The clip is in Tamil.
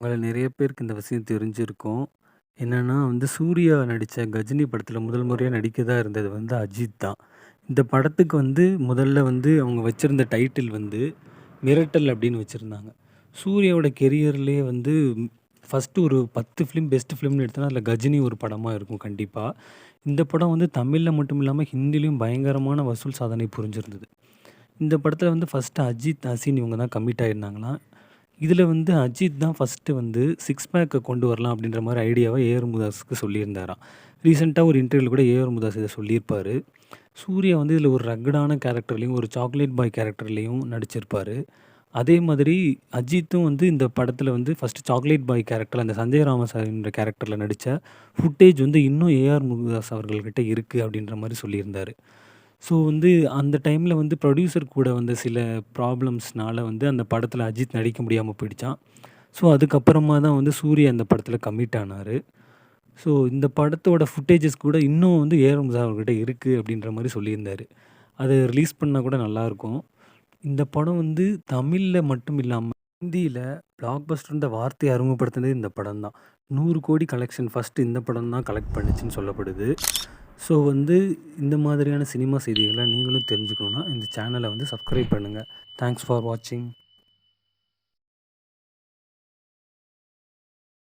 உங்கள நெறைய பேருக்கு இந்த விஷயம் தெரிஞ்சிருக்கும். என்னன்னா சூர்யா நடிச்ச கஜினி படத்துல முதல் முறையா நடிக்கதா இருந்தது அஜித் தான். இந்த படத்துக்கு முதல்ல அவங்க வச்சிருந்த டைட்டில் மிரட்டல் அப்படின்னு வச்சிருந்தாங்க. சூர்யாவோட கெரியர்லயே ஃபர்ஸ்ட்டு ஒரு 10 ஃபிலிம் பெஸ்ட் ஃபிலிம்னு எடுத்தோனா, அதில கஜினி ஒரு படமா இருக்கும் கண்டிப்பா. இந்த படம் தமிழ்ல மட்டும் இல்லாம ஹிந்திலயும் பயங்கரமான வசூல் சாதனை புரிஞ்சிருந்தது. இந்த படத்துல ஃபர்ஸ்ட்டு அஜித், அசின் இவங்க தான் கமிட் ஆயிருந்தாங்களாம். இதில அஜித் தான் ஃபர்ஸ்ட்டு சிக்ஸ் பேக்க கொண்டு வரலாம் அப்படின்ற மாரி ஐடியாவ ஏஆர் முருகதாஸ்க்கு சொல்லியிருந்தாராம். ரீசென்ட்டா ஒரு இன்டர்வியூல கூட ஏஆர் முருகதாஸ் இத சொல்லியிருப்பாரு. சூர்யா இதில ஒரு ரக்கடான கேரக்டர்லயும், ஒரு சாக்லேட் பாய் கேரக்டர்லயும் நடிச்சிருப்பாரு. அதே மாதிரி அஜித்தும் இந்த படத்தில ஃபர்ஸ்ட்டு சாக்லேட் பாய் கேரக்டர் அந்த சஞ்சய் ராமசாமின்ற கேரக்டர்ல நடிச்ச ஃபுட்டேஜ் இன்னும் ஏஆர் முருகதாஸ் அவர்கள்கிட்ட இருக்கு அப்படின்ற மாரி சொல்லியிருந்தாரு. ஸோ அந்த டைம்ல ப்ரொடியூசர் கூட வந்த சில ப்ராப்ளம்ஸ்னால அந்த படத்தில அஜித் நடிக்க முடியாம போயிடுச்சாம். ஸோ அதுக்கப்புறமா தான் சூர்யா இந்த படத்தில கமிட் ஆனாரு. ஸோ இந்த படத்தோட ஃபுட்டேஜஸ் கூட இன்னும் ஏஆர் முருகதாஸ் அவர்கிட்ட இருக்கு அப்படின்ற மாரி சொல்லியிருந்தாரு. அத ரிலீஸ் பண்ணா கூட நல்லாயிருக்கும். இந்த படம் தமிழ்ல மட்டும் இல்லாம ஹிந்தியில பிளாக் பஸ்டர்ன்ற வார்த்தைய அறிமுகப்படுத்தினதே இந்த படம் தான். 100 கோடி கலெக்ஷன் ஃபர்ஸ்ட்டு இந்த படம் தான் கலெக்ட் பண்ணுச்சுன்னு சொல்லப்படுது. ஸோ இந்த மாதிரியான சினிமா செய்திகள நீங்களும் தெரிஞ்சுக்கணும்னா, இந்த சேனல சப்ஸ்கிரைப் பண்ணுங்க. தேங்க்ஸ் ஃபார் வாட்சிங்.